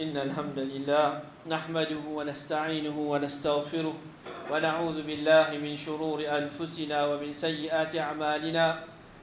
إن الحمد لله نحمده ونستعينه ونستغفره ونعوذ بالله من شرور أنفسنا ومن سيئات أعمالنا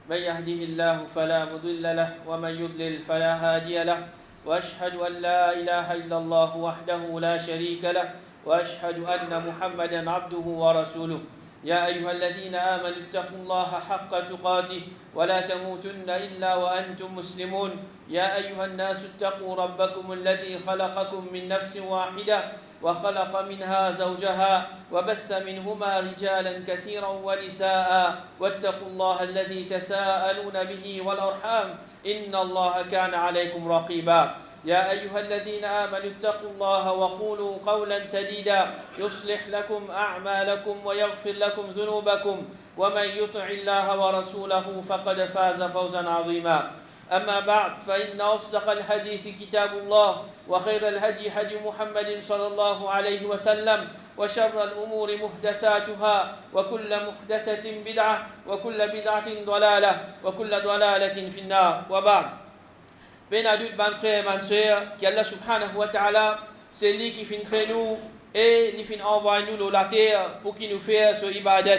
من يهده الله فلا مضل له ومن يضلل فلا هادي له وأشهد أن لا إله إلا الله وحده لا شريك له وأشهد أن محمدا عبده ورسوله يا أيها الذين آمنوا اتقوا الله حق تقاته ولا تموتن إلا وأنتم مسلمون يا أيها الناس اتقوا ربكم الذي خلقكم من نفس واحدة وخلق منها زوجها وبث منهما رجالا كثيرا ونساء واتقوا الله الذي تساءلون به والأرحام إن الله كان عليكم رقيبا يا أيها الذين آمنوا اتقوا الله وقولوا قولا سديدا يصلح لكم أعمالكم ويغفر لكم ذنوبكم ومن يطع الله ورسوله فقد فاز فوزا عظيما أما بعد فإن أصدق الحديث كتاب الله وخير الهدي هدي محمد صلى الله عليه وسلم وشر الأمور محدثاتها وكل محدثة بدعة وكل بدعة ضلالة وكل ضلالة في النار وبعد Ben adultes, ben frères et ben sœurs, qu'Allah subhanahu wa ta'ala, c'est lui qui finit créer nous et il finit envoyer nous la terre pour qu'il nous fasse ce ibadat.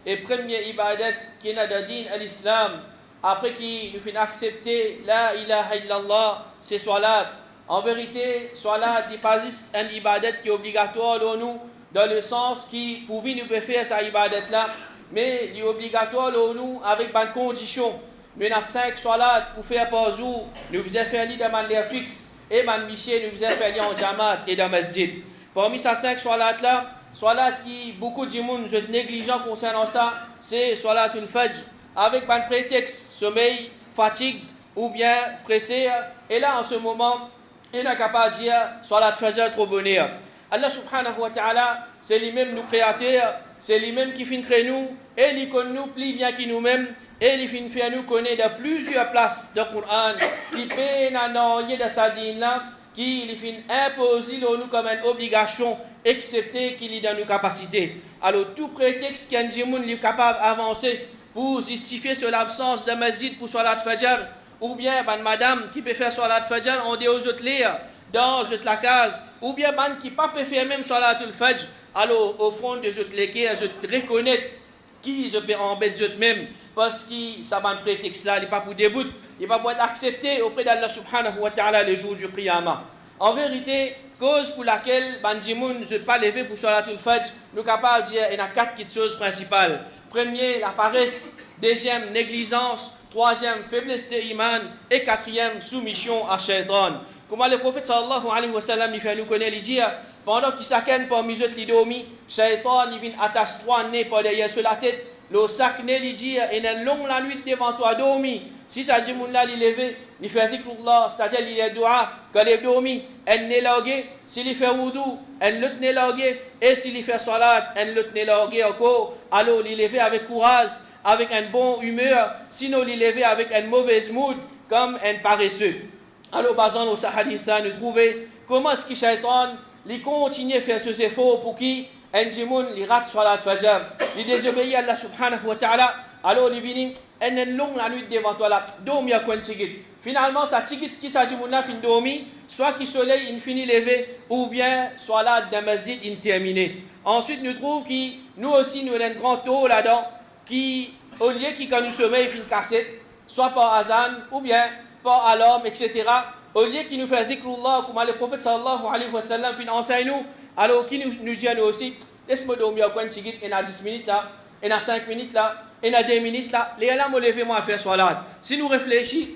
Et premier ibadat qui est à din à l'islam, après qu'il nous finit accepter la ilaha illallah, c'est salat. En vérité, salat n'est pas un ibadat qui est obligatoire pour nous, dans le sens qui pouvait nous faire cette ibadat là, mais il est obligatoire pour nous avec une condition. Nous avons 5 salats pour faire par jour. Nous faisons faire de manière fixe. Et man Michel, nous faisons faire en Jamaat et dans Masjid. Parmi ces 5 salats là, salat qui beaucoup de gens sont négligents concernant ça, c'est salatul fajr. Avec un prétexte, sommeil, fatigue ou bien pressé. Et là, en ce moment, il n'est capable de dire salat fajr trop bonheur. Allah subhanahu wa ta'ala, c'est lui-même nous créateur, c'est lui-même qui finit créer nous, et il connaît nous plus bien que nous-mêmes. Et il finit faire nous connaître de plusieurs places du Coran qui peine à n'envoyer de sa dîne là, qui il finit imposer nous comme une obligation, excepté qu'il est dans nos capacités. Alors tout prétexte qu'un djimoun est capable d'avancer pour justifier sur l'absence de masjid pour salat fajr, ou bien ben, madame qui peut faire salat fajr en dehors de l'air, dans la case, ou bien ben, qui ne peut pas faire même salatul fajr, alors au fond de l'équerre, je reconnais qui je peux embêter eux-mêmes parce que ça va un prétexte là, il n'est pas pour débout, il n'est pas pour être accepté auprès d'Allah subhanahu wa ta'ala le jour du qiyamah. En vérité, cause pour laquelle Banjimoun ne pas lever pour Salatul Fajr, nous sommes capables de dire qu'il y a 4 choses principales. Premier, la paresse. Deuxième, négligence. Troisième, faiblesse de iman. Et quatrième, soumission à Shaitan. Comment le prophète sallallahu alayhi wa sallam lui fait nous connaître, il dit pendant qu'il s'acquiert parmi eux les dormi, Shaitan il vient attacher 3 nez par derrière sur la tête, le sac nez il dit et une longue la nuit devant toi dormi. Si ça dit mon là il levé, il fait dhikrullah, c'est-à-dire il est dua, quand il dormi, elle n'est logé, s'il fait wudu, elle ne n'est logé et s'il fait salat, elle ne n'est logé encore, alors il levé avec courage, avec un bon humeur, sinon il levé avec une mauvaise mood comme un paresseux. Alors, basant nos hadiths, nous trouvons comment est-ce que Shaitan il continue à faire ses efforts pour qu'il un djimoun il rate salat fajr, il désobéit à Allah subhanahu wa ta'ala, alors il vient une longue la nuit devant toi là, dormir à tigit. Finalement, ça tigit qui s'agit de fin dormir, soit que le soleil il finit levé, ou bien salat de masjid il terminé. Ensuite, nous trouvons que nous aussi nous avons un grand taux là-dedans, qui au lieu qui quand nous sommeil il finit cassette, soit par adhan, ou bien par alarme, etc. Au lieu qu'il nous fait dhikrullah, comme le prophète sallallahu alayhi wa sallam enseigne nous, alors qu'il nous dit à nous aussi, laisse-moi dormir quand tu dis, il y a 10 minutes là, il y a 5 minutes là, il y a 2 minutes là, les là, me lever moi à faire salat. Si nous réfléchissons,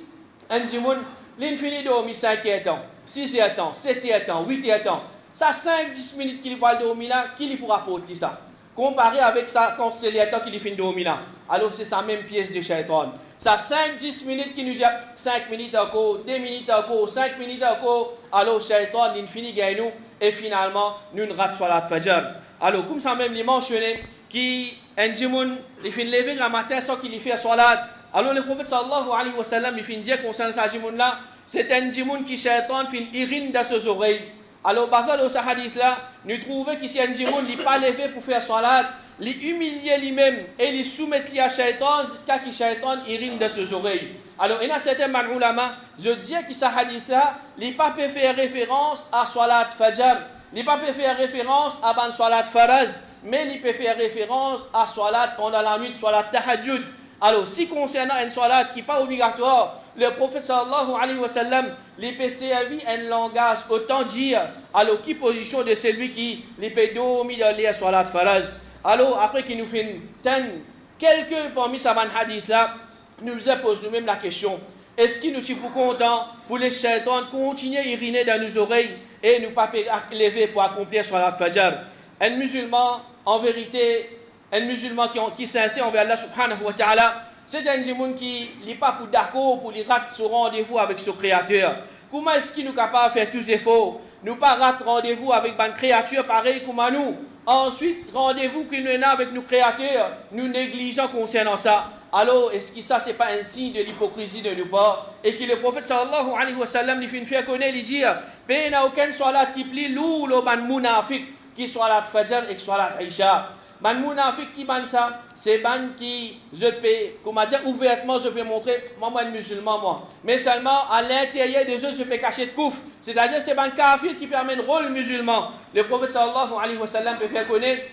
un djimoun, l'infini dormir 5 ans, 6 ans, 7 ans, 8 ans, ça 5-10 minutes qu'il va dormir là, qui lui pourra apporter ça? Comparé avec ça, quand c'est les temps qu'il finit dormir là. Alors c'est sa même pièce de Shaitan. Ça 5-10 minutes qui nous dit 5 minutes encore, 2 minutes encore, 5 minutes encore. Alors Shaitan, il finit gagner nous et finalement, nous ne ratons salat fajr. Alors comme ça même, il mentionné qui un djimoun, il finit lever le matin sans qu'il fait salat. Alors le prophète sallallahu alayhi wa sallam, il finit dire concernant ce djimoun là, c'est un djimoun qui Shaitan finit irine dans ses oreilles. Alors, basé sur ce hadith là, nous trouvons que si un djimoun n'est pas levé pour faire salat, les humilier lui-même et les soumettre à Shaitan jusqu'à ce que Shaitan irrine de ses oreilles. Alors, il y a certains ulama, je dis que ce hadith-là, il pas peut faire référence à Salat Fajr, il pas peut faire référence à ban Salat Faraz, mais il peut faire référence à Salat pendant la nuit, Salat Tahajjud. Alors, si concernant une Salat qui n'est pas obligatoire, le prophète sallallahu alayhi wa sallam, il peut servir un langage autant dire, alors qui position de celui qui les peut dormir dans les Salat Faraz. Alors, après qu'il nous fait une quelques parmi ces hadiths-là, nous posons nous-mêmes la question, est-ce qu'il nous sommes contents pour les shaitans continuer à irriner dans nos oreilles et nous pas lever pour accomplir Salat Fajr? Un musulman, en vérité, un musulman qui est sincère envers Allah subhanahu wa ta'ala, c'est un monde qui n'est pas pour d'accord pour les rater ce rendez-vous avec son créateur. Comment est-ce qu'il nous est capable de faire tous les efforts? Nous pas rater rendez-vous avec une créature pareille comme nous. Ensuite, rendez-vous que nous avons avec nos créateurs, nous négligeons concernant ça. Alors, est-ce que ça, ce n'est pas un signe de l'hypocrisie de nos part? Et que le prophète sallallahu alayhi wa sallam, il fait une fois connaître, il dit, il n'y a aucun salat qui plie l'oul ban munafik, qui salat fajr et salat isha. Ban munafik qui ban ça, c'est ban qui, je peux, comment dire, ouvertement, je peux montrer, moi, un musulman, moi. Mais seulement, à l'intérieur des autres, je peux cacher de couf. C'est-à-dire, c'est ban kafir qui permet le rôle musulman. Le prophète sallallahu alayhi wa sallam peut faire connaître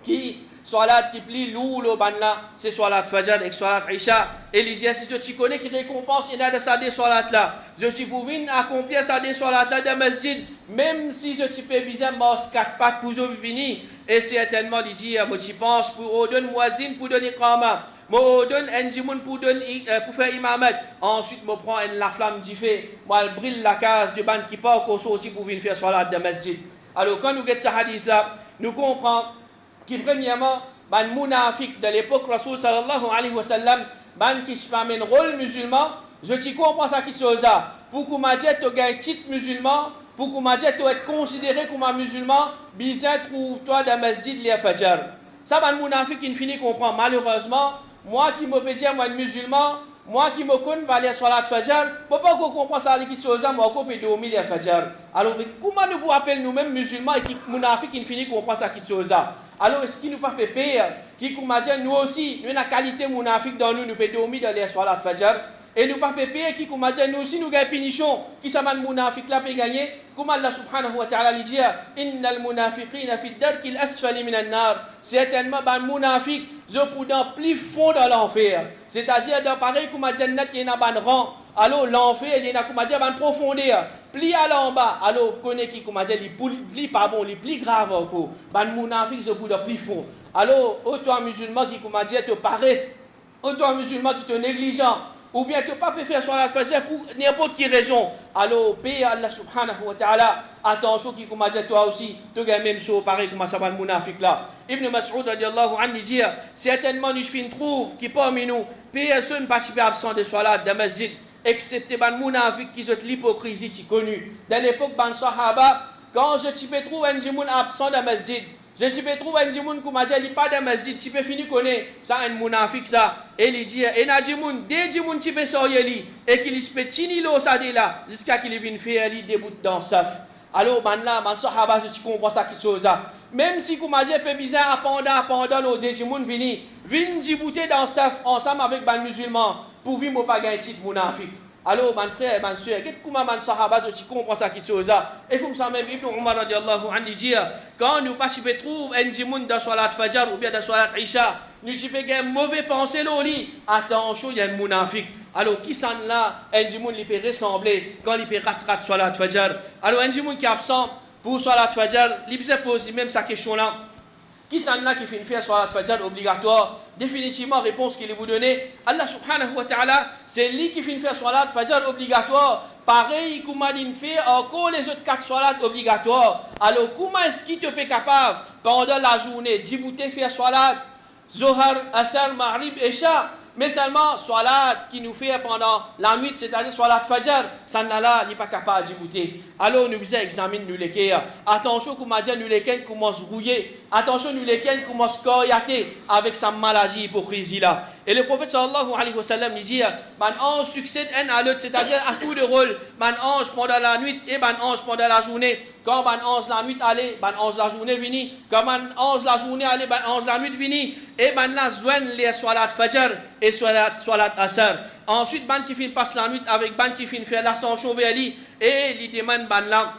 qui, salat qui plie l'oul ban là, c'est salat fajr et salat isha. Et il dit, si tu connais qui récompense, il y a de ça des salat là. Je suis pour venir accomplir ça des salat là de masjid, même si je suis pas besoin de marcher 4 pattes pour venir. Et certainement, il dit, moi j'y pense pour donner muaddin, pour donner iqama, moi donne un jimoun pour faire imamat. Ensuite, moi prends la flamme du feu, moi elle brille la case du ban qui part qu'on sortit pour venir faire salat de masjid. Alors quand nous regardons ce hadith là, nous comprenons que premièrement, ban munafik de l'époque Rasul sallallahu alayhi wa sallam, ban qui se amène rôle musulman, je t'y comprends ça qui se ça. Pour qu'on m'a dit tu as un titre musulman, pour qu'on m'a dit tu être considéré comme un musulman, bizarre trouve-toi dans masjid les fajr. Ça ban munafik qui finit comprendre. Malheureusement, moi qui me peux dire moi un musulman, moi qui me connais va aller salat fajr, je ne peux pas comprendre ça qui se ça, moi je peux dormir les fajr. Alors comment nous vous appelons nous-mêmes musulmans et qui munafik qui finit comprendre ça qui se ça? Alors, est-ce qu'il nous pas fait payer? Qui commence nous aussi, nous avons une qualité munafik dans nous, nous pouvons dormir dans les salat fajr. Et nous pas payer qui commence nous aussi, nous avons une punition. Qui s'appelle munafik là peut gagner? Comme Allah subhanahu wa ta'ala dit, Innal munafiqina fi darkil asfali minan nar. Certainement, les munafiq, ils pour dans plus fond dans l'enfer. C'est-à-dire, dans pareil comme la jannat, il y a un rang. Alors, l'enfer, il y a une profondeur. Pli à l'en bas, alors connaît qui comment dire les pli pas bon, les pli grave encore. Ban munafik je pour de pli fond. Alors toi musulman qui comment dire te paresse, toi musulman qui te négligent ou bien tu pas peut faire salat fajr pour n'importe quelle raison. Alors paye Allah subhanahu wa ta'ala attention qui comment dire toi aussi tu gagnes même chose pareil comme ça ban munafik là. Ibn Mas'ud radiyallahu anhu dit certainement nous fin trouve qui parmi nous personne pas absent de salat de masjid excepté ban munafik qui sont l'hypocrisie qui connue. Dans l'époque ban sahaba, quand je peux trouver un djimoun absent dans masjid, je peux trouver un djimoun qui m'a dit il pas dans masjid, tu peux finir connaître ça un munafik ça. Et il dit et na djimoun, des djimoun tu peux sortir li et qu'il peut tini lo ça de là jusqu'à qu'il vienne faire li debout dans saf. Alors ban sahaba je comprends ça qui chose ça. Même si comme dit peu bizarre pendant le des djimoun vinn djibouter dans saf ensemble avec ban musulman. Pour vivre pas gagner titre munafik. Alors mon frère et ma soeur, qu'est-ce que man sahaba tu comprends ça qui chose ça? Et comme ça même Ibn Umar radiyallahu anhu dit quand nous pas trouve un djimoun dans salat fajr ou bien dans salat isha, nous si peut gagner mauvais pensée là lit, attention il y a un munafik. Alors qui s'en là un djimoun il peut ressembler quand il peut rattraper salat fajr. Alors un djimoun qui est absent pour salat fajr, il peut poser même sa question là. Qui s'en là qui fait une faire salat fajr obligatoire? Définitivement, réponse qu'il vous donne, Allah subhanahu wa ta'ala, c'est lui qui fait une faire salat fajr obligatoire. Pareil, comme il fait encore les autres 4 salats obligatoires. Alors, comment est-ce qu'il te fait capable, pendant la journée, d'y faire salat, Zohar, Asar, Maghrib, Isha? Mais seulement, salat qui nous fait pendant la nuit, c'est-à-dire salat fajr, ça là, il n'est pas capable d'y goûter. Alors, nous faisons examiner nous lesquels. Attention, comme on dit, nous lesquels commencent à rouiller. Attention, nous lesquels commencent à coriater avec sa maladie, hypocrisie là. Et le prophète sallallahu alayhi wa sallam dit, man ange succède un à l'autre, c'est-à-dire à tout de rôle. Man ange pendant la nuit et man ange pendant la journée. Quand man ange la nuit allait, man ange la journée vini. Quand man ange la journée allait, man ange la nuit vini. Et man la joigne les salat fajr et salat asr. Ensuite, man qui finit passe la nuit avec man qui finit faire l'ascension vers lui. Et il demande man là,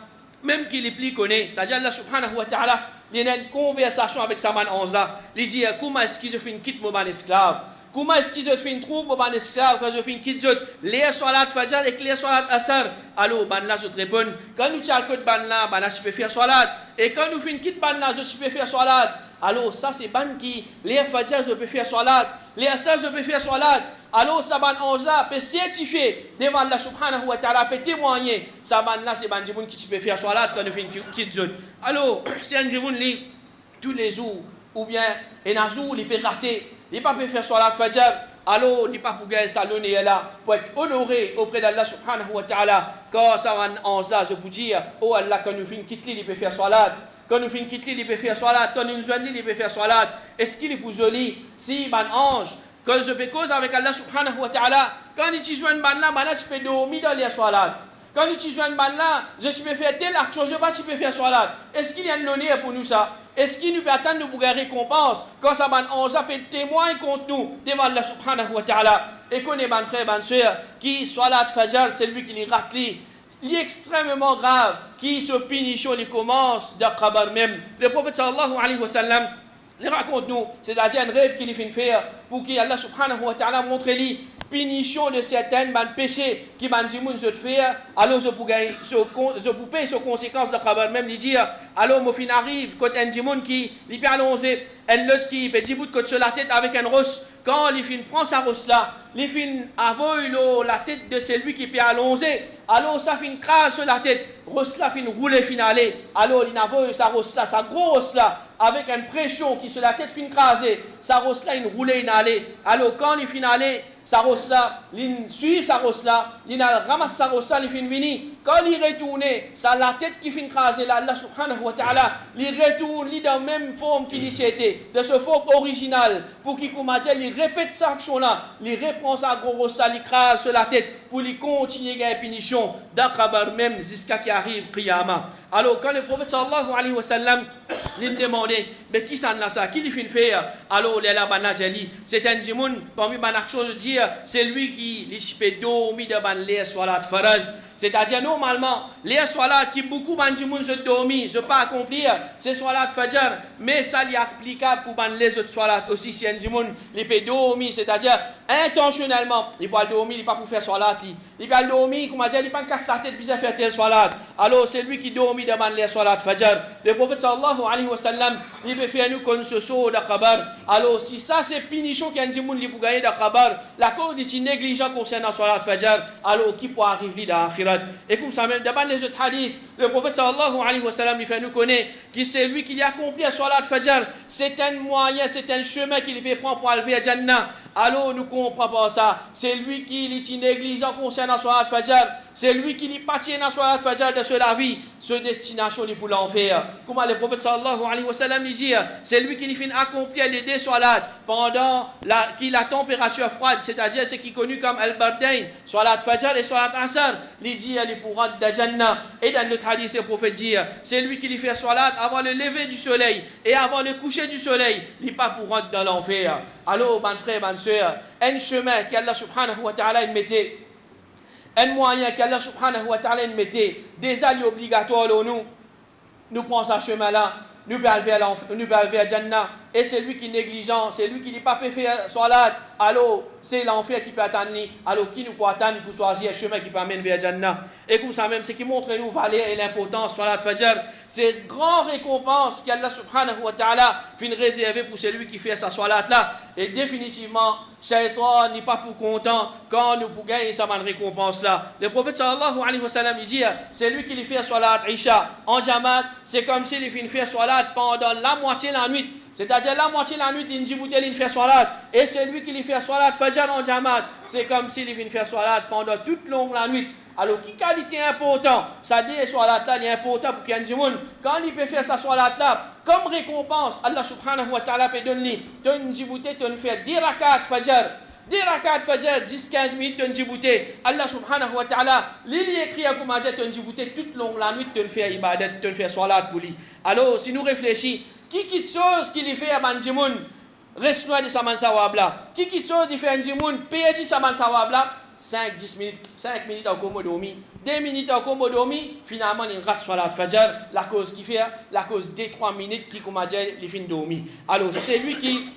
même qu'il est plus connu. C'est-à-dire Allah subhanahu wa ta'ala, il y a une conversation avec sa man ange là. Il dit, comment est-ce qu'il se fait une quitte mon esclave? Comment est-ce qu'ils ont fait une troupe au ban esclave quand ils ont fait une quitte les salat fajr et les salat asr? Alors, ban là, je te réponds, quand nous tient le code ban là, je peux faire salat. Et quand nous faisons une quitte ban là, je peux faire salat. Alors, ça, c'est ban qui, les fajr, je peux faire salat. Les asr, je peux faire salat. Alors, ça ban anza peut certifier devant Allah subhanahu wa ta'ala, peut témoigner. Ça ban là, c'est ban djiboun qui peut faire salat quand nous faisons une quitte zone. Alors, c'est un djiboun li tous les jours, ou bien, un jour, il peut rater. Il ne peut pas faire salat fajr, alors il ne peut pas gagner salon et là pour être honoré auprès d'Allah subhanahu wa ta'ala. Quand ça va en ça, je vous dis, oh Allah, quand nous finissons quitter, il peut faire salat. Quand nous finissons quitter, il peut faire salat. Quand nous joignons, il peut faire salat. Est-ce qu'il est plus joli? Si, man ange, quand je peux cause avec Allah subhanahu wa ta'ala, quand il te joigne, man là, je peux dormir dans les salat. Quand tu joues un ban là, je peux faire telle action, je ne peux pas faire salat. Est-ce qu'il y a une donnée pour nous ça? Est-ce qu'il nous peut attendre de vous récompense? Quand ça ban on s'appelle témoin contre nous devant Allah subhanahu wa ta'ala. Et qu'on est ban frère, ban soeur, qui salat fajr, c'est lui qui les rate. Il est extrêmement grave, qui se punition, il commence de qabar même. Le prophète sallallahu alayhi wa sallam, il raconte nous, c'est-à-dire un rêve qu'il fait faire pour qu'Allah subhanahu wa ta'ala montre lui punition de certains péchés qui m'ont dit je faire, alors je peux payer ces conséquences de travail même lui dire alors mon fin arrive quand un djimoun qui lui peut annoncer un autre qui peut dire bout sur la tête avec un rosse quand il fin prend sa rosse là il fin avoue la tête de celui qui peut allonger alors ça fin crase sur la tête rosse là fin rouler finale alors il avoue sa rosse là sa grosse là avec une pression qui sur la tête fin craser sa rosse là il rouler inhalé alors quand il finale sa rosse là, il suit sa rosse là, il ramasse sa rosse là, il finit vini. Quand il retourne, ça la tête qui finit craser là, Allah subhanahu wa ta'ala, il retourne, il dans la même forme qu'il était, de ce forme original, pour qu'il il répète sa action là, il reprend sa grosse là, il crase sur la tête, pour lui continuer à punition, d'Akrabar même, jusqu'à qu'il arrive Qiyamah. Alors, quand le prophète sallallahu alayhi wa sallam, il demandait, mais qui s'en a ça, qui lui fait faire? Alors, il a dit, c'est un djimoun, parmi les actions de dire, c'est lui qui lui dormi devant les salat faraz. C'est-à-dire, normalement, les salat qui beaucoup de djimoun se dormi, je ne peux pas accomplir, c'est salat fajr, mais ça est applicable pour les autres salat aussi. Si un djimoun, il peut dormir, c'est-à-dire, intentionnellement, il peut dormir, il ne peut pas pour faire salat, il peut dormir, comment dire, il ne peut pas casser sa tête, pour faire tel salat. Alors, c'est lui qui dormi devant les salat fajr. Le prophète sallallahu alayhi wa sallam, il peut faire nous comme ce saut d'Aqabar. Alors, si ça c'est punition qu'un djimoun li pour gagner d'Aqabar, la cause est négligent concernant salat fajr, alors qui peut arriver dans l'akhirat? Et comme ça même, devant les autres hadiths, le prophète sallallahu alayhi wa sallam, il fait nous connaître que c'est lui qui a accompli à salat fajr. C'est un moyen, c'est un chemin qu'il peut prendre pour aller à Jannah. Alors, nous ne comprenons pas ça. C'est lui qui est négligent concernant salat fajr. C'est lui qui n'est pas tient dans salat fajr de la vie. Ce destination pour l'enfer. Comment le prophète sallallahu alayhi wa sallam dit, c'est lui qui fait accomplir les deux salats pendant la température froide, c'est-à-dire ce qui est connu comme al-bardain, salat fajr et salat asr. Il dit, il est pour rentrer dans Jannah. Et dans le hadith, le prophète dit, c'est lui qui fait salat avant le lever du soleil et avant le coucher du soleil. Il n'est pas pour rentrer dans l'enfer. Alors, mon frère, mon soeur, un chemin qu'Allah subhanahu wa ta'ala mettait, un moyen qu'Allah subhanahu wa ta'ala mettait, déjà il est obligatoire nous prenons ce chemin-là, nous pouvons aller à Jannah, et c'est lui qui est négligent, c'est lui qui n'est pas fait faire salat, alors c'est l'enfer qui peut attendre, alors qui nous peut attendre pour choisir un chemin qui peut amener vers Jannah. Et comme ça même, ce qui montre nous valeur et l'importance salat fajr, c'est une grande récompense qu'Allah subhanahu wa ta'ala finit réserver pour celui qui fait sa salat là, et définitivement, Shaitan n'est pas pour content quand nous pouvons gagner sa récompense là. Le prophète sallallahu alayhi wa sallam dit, c'est lui qui lui fait salat Isha en Jamaat, c'est comme s'il lui fait salat pendant la moitié de la nuit. C'est-à-dire la moitié de la nuit, il fait salat. Et c'est lui qui lui fait salat fajr en Jamaat. C'est comme s'il lui fait salat pendant toute longue la nuit. Alors, qui qualité important? Ça dit, salat là, il est important pour qu'il y ait des gens. Quand il peut faire sa salat là, comme récompense, Allah subhanahu wa ta'ala peut donner, tu as une djibouté, tu as fait 10 rakat fajr. 10 rakat fajr, 10-15 minutes, tu as une djibouté. Allah subhanahu wa ta'ala, il écrit à comment tu as une djibouté toute longue la nuit, tu as fait ibadat, tu as fait salat pour lui. Alors, si nous réfléchissons, qui quitte chose qu'il fait à Bandimoun, reste loin de sa mantawabla. Qui quitte chose qu'il fait à Bandimoun, paye sa mantawabla, 5-10 minutes, 5 minutes à Komodomi, 2 minutes à Komodomi, finalement il rate salat fajr, la cause qui fait, la cause des 3 minutes qui comme dit, il fin dormi. Alors c'est lui qui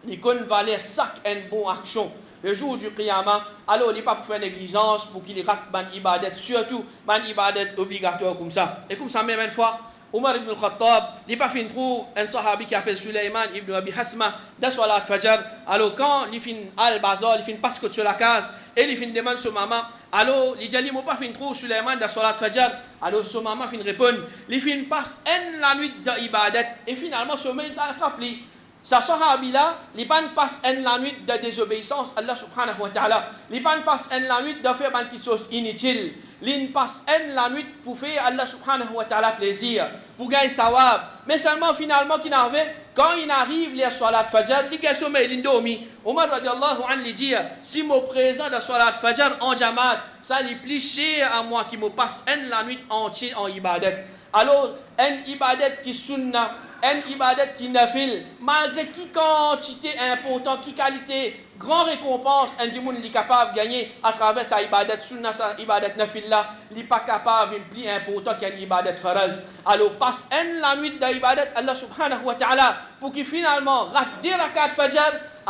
il connaît valer chaque bonne action. Le jour du Qiyamah, alors il n'est pas pour faire négligence, pour qu'il rate ban ibadat, surtout ban ibadat obligatoire comme ça. Et comme ça même une fois, Omar ibn al-Khattab, il n'a pas fait un sahabi qui appelle Suleiman ibn Abi Hathma, dans Salat Fajr. Alors quand il fait al-Bazar, il fait passe sur la case, et il fait demande à son maman, alors il dit, il n'a pas fait Suleiman dans Salat Fajr. Alors son maman fait répondre, il fait passe la nuit d'ibadat, et finalement son maman est rappelé. Sa sahabi là, il passe la nuit de désobéissance à Allah subhanahu wa ta'ala. Il passe la nuit de faire quelque chose inutile. Il passe la nuit pour faire Allah subhanahu wa ta'ala plaisir, pour gagner thawab. Mais seulement finalement qu'il arrive, quand il arrive les salat fajr, il gagne sommeil, il dormi. Omar radiallahu anhu dit, si mon présent de salat fajr en jamaat, ça est plus cher à moi qui me passe la nuit entière en ibadat. Alors, un ibadat qui sunna, un ibadat qui nafil, malgré qui quantité importante, qui qualité, grand récompense, un djimoun est capable de gagner à travers sa ibadat sunna, sa ibadat nafil là, il n'est pas capable de plus important qu'un ibadat faraz. Alors, passe la nuit d'ibadat Allah subhanahu wa ta'ala pour qu'il finalement rate des rakat fajr.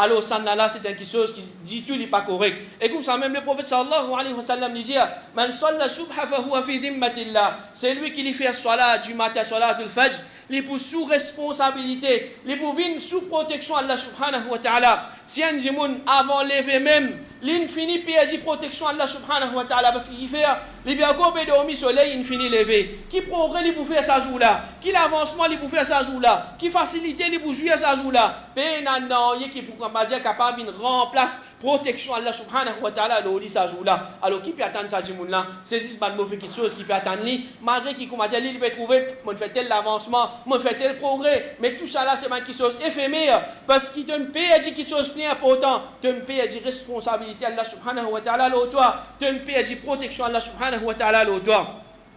Alors, ça là, c'est quelque chose qui dit tout n'est pas correct. Et comme ça, même le prophète sallallahu alayhi wa sallam dit, Man salla subha fa huwa fi dhimmatillah. C'est lui qui lui fait salat du matin, salat al-fajr. Il est pour sous responsabilité, il est pour venir sous protection Allah subhanahu wa ta'ala. Si un djimoun avant lever même, il finit par dire protection Allah subhanahu wa ta'ala parce qu'il fait, il bien coupé dormi soleil, il finit lever. Qui progrès il pour faire sa joue-là, qui l'avancement il pour faire sa joue-là, qui facilité il pour jouer sa joue-là. Pénanant, qui pour dire capable de remplacer protection Allah subhanahu wa ta'ala l'oli sa joue-là. Alors qui peut attendre ça djimoun là? C'est juste pas de mauvaise chose qui peut attendre lui, malgré qu'il comme dire il peut trouver, mon fait tel l'avancement. Moi, fait tel progrès, mais tout ça là, c'est quelque chose éphémère, parce qu'il te paye quelque chose plus important, te paye des responsabilités Allah subhanahu wa ta'ala l'autre toi, te paye des protection Allah subhanahu wa ta'ala l'autre toi.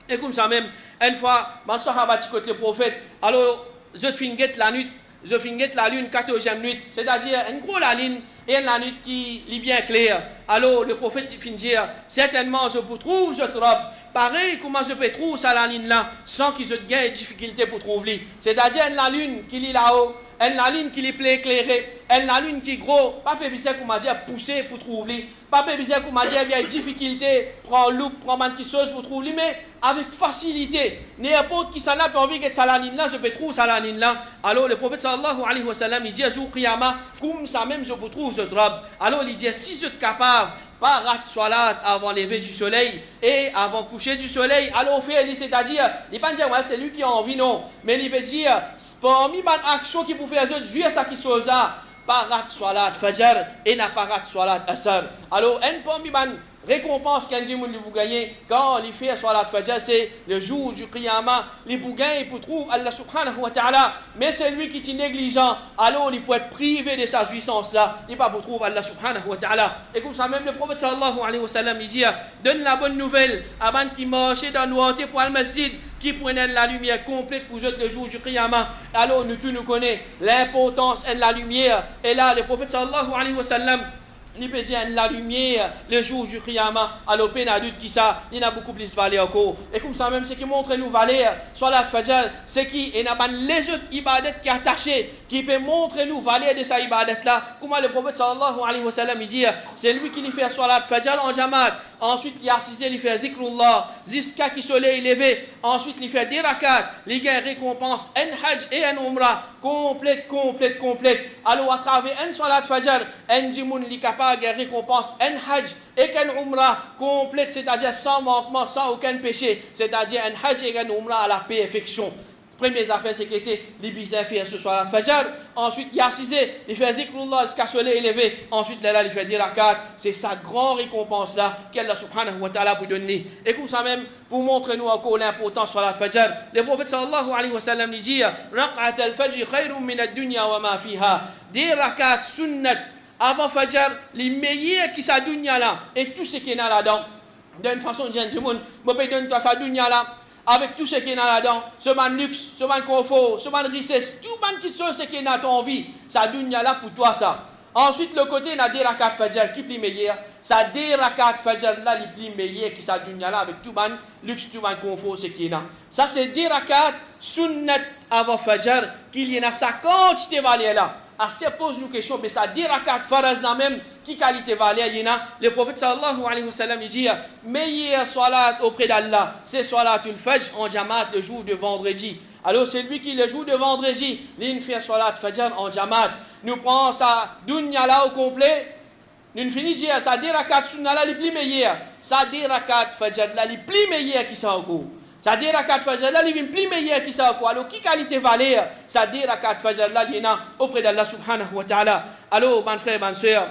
Et comme ça même, une fois, ma sahaba côté le prophète, alors, je finguette la nuit, je finguette la lune 14e nuit, c'est-à-dire une grosse la lune, et la nuit qui est bien claire. Alors, le prophète finit dire, certainement, je vous trouve, je trouve. Pareil, comment je peux trouver ça la lune là sans qu'ils aient des difficultés pour trouver. C'est-à-dire la lune qui est là-haut, la lune qui est plein éclairée, la lune qui est gros, pas besoin comment dire pousser pour trouver, pas besoin comment dire il y a des difficultés, prendre loupe, prendre quelque chose pour trouver, mais avec facilité. N'importe qui s'en a envie de ça la lune là, je peux trouver ça la lune là. Alors le prophète sallallahu alayhi wa sallam il dit à jour qiyamah, comme ça même je peux trouver ce drap. Alors il dit si je suis capable pas rate salat avant lever du soleil et avant coucher du soleil. Alors fait, c'est-à-dire, il ne pas dire ouais, c'est lui qui a envie, non. Mais il veut dire, parmi les actions qui peuvent faire les autres, jouer ça qui chose là, pas rate salat fajr et n'a pas rate salat asar. Alors, un parmi les récompense qu'un djimoun vous gagnez quand il fait salat fajr, c'est le jour du qiyamah, il vous gagne pour trouver Allah subhanahu wa ta'ala, mais c'est lui qui est négligent, alors il peut être privé de sa jouissance là, il pas pour trouver Allah subhanahu wa ta'ala. Et comme ça même le prophète sallallahu alayhi wa sallam il dit, donne la bonne nouvelle à man qui marchait dans le pour le masjid, qui prenait la lumière complète pour le jour du qiyamah. Alors nous tous nous connaissons l'importance de la lumière, et là le prophète sallallahu alayhi wa sallam il peut dire la lumière le jour du qiyamah, alors peine adulte qui ça, il a beaucoup plus valeur encore. Et comme ça même, ce qui montre nous valeur, soit la fajr, c'est qui et n'a pas les autres ibadat qui attachés, qui peut montrer nous valeur de sa ibadat là. Comment le prophète sallallahu alayhi wa sallam il dit, c'est lui qui lui fait soit la fajr en jamaat, ensuite il assisé, il fait dhikrullah, jusqu'à qui soleil levé, ensuite il fait des rakat, il gagne récompense, un hajj et un umrah, complète. Alors à travers un salat fajr, un djimoun li capable de récompense, un hajj et un umrah complète, c'est-à-dire sans manquement, sans aucun péché, c'est-à-dire un hajj et un umrah à la perfection. Première affaire, c'est qu'il était les bisins faire ce soir la Fajr. Ensuite, il y a assisé, il fait dhikrullah jusqu'à se élevé. Ensuite, là, il fait dire rakat. C'est sa grande récompense là qu'Allah subhanahu wa ta'ala peut donner. Et comme ça même, pour montrer nous encore l'importance de la Fajr, le prophète sallallahu alayhi wa sallam dit Raq'at al-Fajr khayrun min ad-dunya wa ma fiha. Des rakat sunnat avant Fajr, les meilleurs qui sa dunya là et tout ce qui est là-dedans. D'une façon, gentlemen, je peux donner toi sa dunya là. Avec tout ce qui est là-dedans, ce man luxe, ce man confort, ce man richesse, tout man qui sont ce qui est dans ton vie, ça dunya là pour toi ça. Ensuite, le côté n'a des rakat fajr qui plus meilleur, ça des rakat fajr là les plus meilleurs qui ça dunya là avec tout man luxe, tout man confort ce qui est là. Ça c'est des rakat sunnat avant fajr qu'il y en a sa quantité valeur là. À ce pose nous question, mais ça dit rakat faraz là même qui qualité valeur il y en a. Le prophète sallallahu alayhi wa sallam dit meilleure salat auprès d'Allah, c'est salatul fajr en jamaat le jour de vendredi. Alors c'est lui qui le jour de vendredi, il fait salat fajr en jamaat. Nous prenons sa dunya là au complet. Nous finissons dire ça dit rakat sunna là les plus meilleurs. Ça dit rakat fajr là les plus meilleurs qui sont au cours. Ça dit rakat fajr là, il est plus meilleur qui ça quoi. Alors qui qualité valeur, ça dit rakat fajr là, il y en a auprès d'Allah subhanahu wa ta'ala. Alors, mon frère, ma soeur,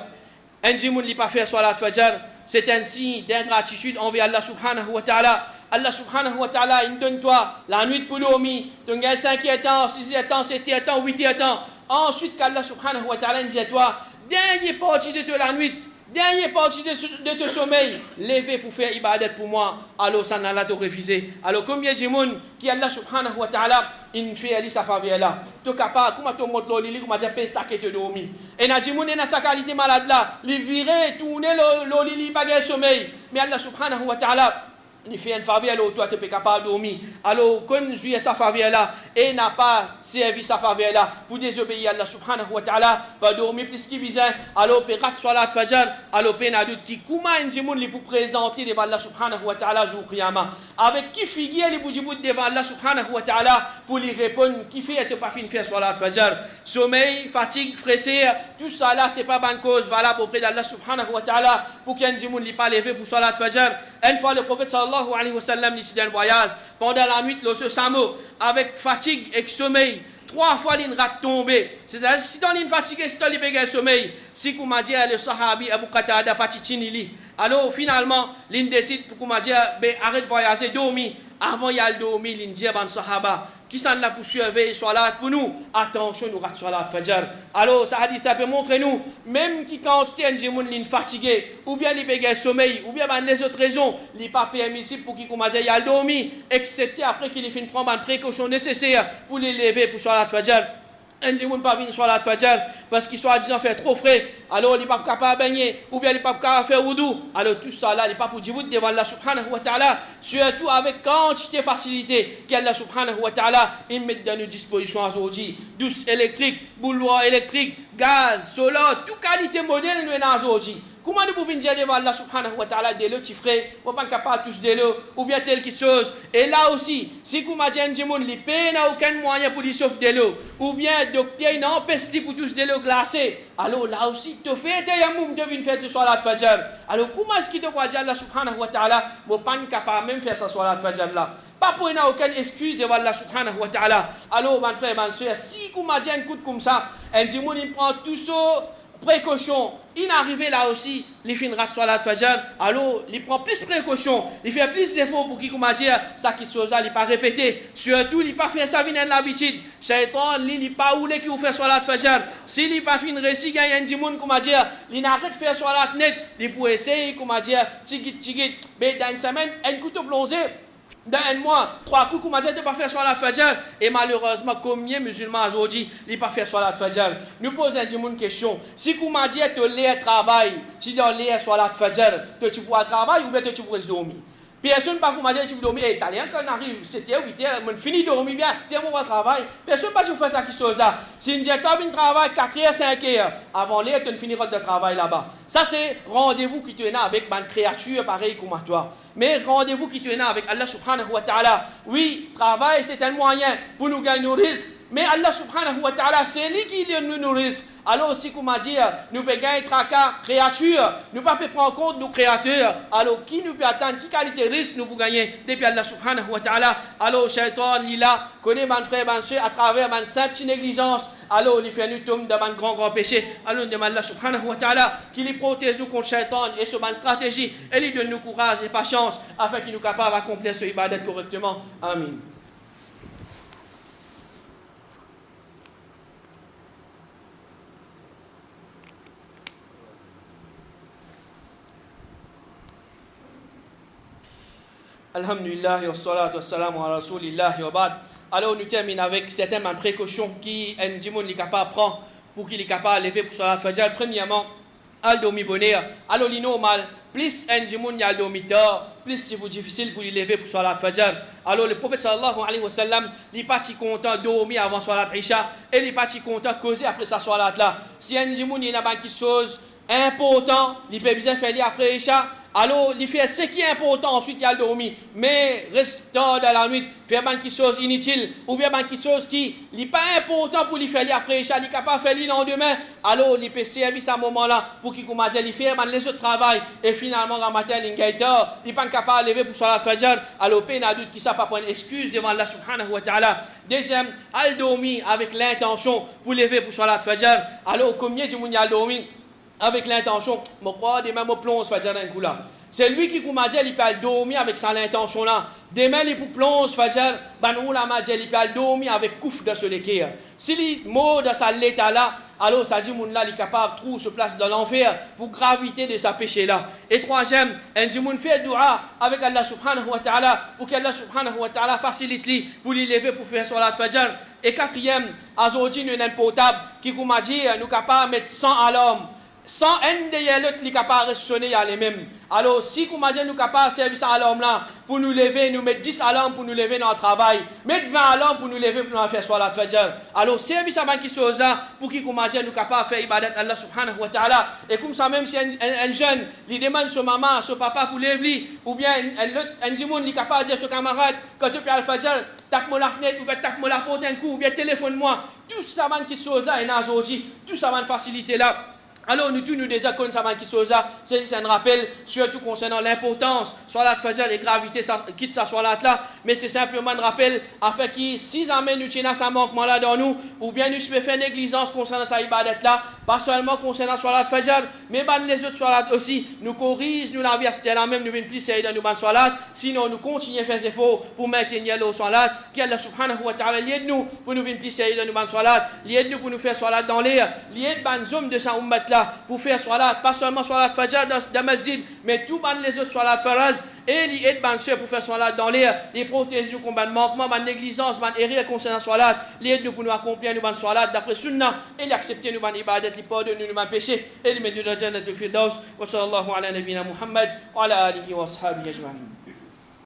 un djimoun li pas faire salat fajr, c'est un signe d'ingratitude envers Allah subhanahu wa ta'ala. Allah subhanahu wa ta'ala, il donne toi la nuit pour dormir, tu as 5e temps, 6e temps, 7e temps, 8e temps. Ensuite, qu'Allah subhanahu wa ta'ala dit à toi, dernière partie de la nuit, dernière partie de ton sommeil, lever pour faire ibadat pour moi, alors ça n'a pas te refuser. Alors combien de gens qui Allah subhanahu wa ta'ala, il fait aller sa faveur là. Tu es capable, comment tu montes l'oli, comment tu peux stacker te dormir. Et na gens qui sa qualité malade là, il virer, tourner l'oli, il pas de sommeil. Mais Allah subhanahu wa ta'ala, il fait une faveur là, toi tu es capable de dormir. Alors, quand jouer sa faveur là, et n'a pas servi sa faveur là, pour désobéir à Allah subhanahu wa ta'ala, va dormir plus qu'il besoin, alors peut rat salat fajr, alors peut n'a doute qui, comment un djimoun pour présenter devant Allah subhanahu wa ta'ala jour qiyamah, avec qui figure les boudjibout devant Allah subhanahu wa ta'ala, pour lui répondre, qui fait et pas fin faire salat fajr. Sommeil, fatigue, fraisseur, tout ça là, c'est pas bonne cause valable auprès d'Allah subhanahu wa ta'ala, pour qu'un djimoun n'ait pas levé pour salat fajr. Une fois le prophète sallallahu alayhi wa sallam décide un voyage pendant la nuit le samo avec fatigue et sommeil 3 fois il rate tombé c'est-à-dire si on est fatigué si on est sommeil si comme m'a dit le sahabi Abu Qatada patitinili alors finalement il décide pour comme dit arrête voyager dormir avant il a dormir il dit ban sahaba qui s'en l'a pour surveiller salat pour nous attention nous rate salat fajr alors ça hadith ça peut montrer nous même qui quand un djimoun il fatigué ou bien il pègue sommeil ou bien les autres raisons il pas permissible pour qui comme dit il a dormi excepté après qu'il fait prendre une précaution nécessaire pour les lever pour salat fajr. Un djimoun pas venir salat fajr parce qu'il soit disant faire trop frais alors il pas capable baigner ou bien il pas capable faire wudu alors tout ça là il pas pour djimoun devant Allah subhanahu wa ta'ala surtout avec quantité facilité qu'Allah subhanahu wa ta'ala il met dans nos dispositions aujourd'hui douce électrique bouilloire électrique gaz solaire toute qualité modèle nous dans aujourd'hui. Comment nous pouvons dire devant Allah subhanahu wa ta'ala de l'eau tifré, ou pas capable tous de l'eau, ou bien telle chose. Et là aussi, si vous m'avez dit que les pays n'a aucun moyen pour lui sauver de l'eau, ou bien docteur n'empêche pour tous de l'eau glacée, alors là aussi, tu fais tes yamoum de venir faire de salat fajr. Alors comment est-ce qu'il te croit dire Allah subhanahu wa ta'ala, vous pas capable même faire sa salat fajr là? Pas pour n'a aucune excuse devant Allah subhanahu wa ta'ala. Alors, mon frère, ma soeur, si vous m'avez dit un coup comme ça, un djimoun il prend tout ça, précaution, il arrive là aussi, il fait une rat salat fajr, alors il prend plus précaution, il fait plus d'efforts pour qu'il commence dire ça qui chose là, il pas répéter, surtout il pas faire ça vient l'habitude, shaitan il pas oulé qui vous fait salat fajr, s'il il pas fin récit gagne un djimoun comment dire, il arrête faire salat net, il pour essayer comment dire tigit, mais dans une semaine un couteau plongé dans un mois, 3 coups, comment dire, de ne pas faire salat fajr. Et malheureusement, combien de musulmans aujourd'hui ne pas faire salat fajr? Nous posons une question. Si comment dire, tu as travail, si tu as salat fajr, tu pourras travailler ou bien tu pourras dormir? Personne ne peut pas dire que tu peux dormir. Italien, quand on arrive 7h, 8h, on finit de dormir bien, 7h, on va travailler. Personne ne peut pas faire ça qui chose là. Si on dit que tu travailles 4h, 5h, avant l'air, tu finiras de travail là-bas. Ça, c'est rendez-vous qui te est avec une créature pareille comme toi. Mais rendez-vous qui te est avec Allah subhanahu wa ta'ala. Oui, travail, c'est un moyen pour nous gagner nos risques. Mais Allah subhanahu wa ta'ala, c'est lui qui nous nourrit. Alors si comment dire, nous pouvons gagner tracas créature, nous pas prendre en compte nos créateurs. Alors qui nous peut attendre, qui qualité risque nous pour gagner depuis Allah subhanahu wa ta'ala. Alors shaitan lila connaît mon frère, mon soeur à travers ma simple négligence. Alors il fait nous tomber dans un grand péché. Alors nous demandons Allah subhanahu wa ta'ala qu'il les protège nous contre shaitan et sur ma stratégie et il donne nous courage et patience afin qu'il nous capable d'accomplir ce ibadat correctement. Amin. Alhamdulillah wa salatu wa salam wa rasulillah wa ba'd. Alors nous terminons avec certaines précautions qui un djimoun est capable de prendre pour qu'il est capable de lever pour salat fajr. Premièrement, al dormi bonheur. Alors il est normal, plus un djimoun y a dormi tard, plus c'est difficile pour lui lever pour salat fajr. Alors le prophète sallallahu alayhi wa sallam, il est parti content de dormir avant salat isha et il est parti content de causer après sa salat là. Si un djimoun y a quelque chose important, il peut bien faire après isha. Alors, il fait ce qui est important, ensuite il a dormi. Mais reste tard dans la nuit, faire quelque chose inutile, ou bien quelque chose qui n'est pas important pour lui faire après, il n'est capable de faire le lendemain. Alors, il peut servir à ce moment-là pour qu'il commence à faire les autres travail. Et finalement, le matin, il n'est pas capable de lever pour salat fajr. Alors, il n'y a pas de doute qui ne peut pas prendre excuse devant Allah subhanahu wa ta'ala. Deuxième, il dormi avec l'intention pour lever pour salat fajr. Alors, combien de gens il dormi avec l'intention, je crois, demain, je plonge Fajr d'un coup là. C'est lui qui commence, il peut dormir avec ça l'intention là. Demain, il peut plonger Fajr, il peut dormir avec couf de ce léquer. Si il mort dans sa l'état là, alors ça dit là, il est capable de trouver se place dans l'enfer pour gravité de sa péché là. Et troisième, un djimoun fait dua avec Allah subhanahu wa ta'ala pour qu'Allah subhanahu wa ta'ala facilite lui pour lui lever pour faire salat Fajr. Et quatrième, aujourd'hui, nous avons un portable qui commence, nous capable de mettre 100 alarmes. Sans un de l'autre qui capable de sonner à les mêmes. Alors si nous sommes capables de servir à l'homme là pour nous lever, nous mettre 10 alarmes pour nous lever dans le travail, mettre 20 alarmes pour nous lever pour nous faire salat fajr. Alors service à qui chose là pour qui nous capables de faire ibadat Allah subhanahu wa ta'ala. Et comme ça même si un jeune lui demande son maman, son papa pour lever ou bien un djimoun qui est capable de dire à son camarade quand tu fais al fajr, tape-moi la fenêtre ou bien tape-moi la porte un coup ou bien téléphone-moi. Tout ça qui chose là et aujourd'hui, tout ça va faciliter là. Alors nous tous nous désaccords ça qui chose là, c'est un rappel surtout concernant l'importance salat fajr et gravité quitte sa salat là, mais c'est simplement un rappel afin que si jamais nous tenons ça manquement là dans nous ou bien nous pouvons faire négligence concernant sa ibadat là, pas seulement concernant salat fajr, mais les autres salat aussi, nous corrige nous l'inverse là même nous venons plus sérieux dans nous ban salat, sinon nous continuons à faire des efforts pour maintenir le salat, qu'Allah subhanahu wa ta'ala l'aide nous pour nous venir plus sérieux dans nous ban salat, l'aide nous pour nous faire salat dans l'air, l'aide ban zoom de sa ummat là pour faire salat, pas seulement salat fajr dans masjid, mais tout les autres salat faraz et les aides ban pour faire salat dans l'air, les protège nous contre manquement, négligence, erreur concernant salat, les aides nous pour nous accomplir nous ban salat d'après sunna et l'accepter nous ban ibadat, les pardonner nous ban péché et les mettre nous dans jannatul firdaus. Wa sallallahu ala nabina Muhammad wa ala alihi wa ashabihi ajma'in.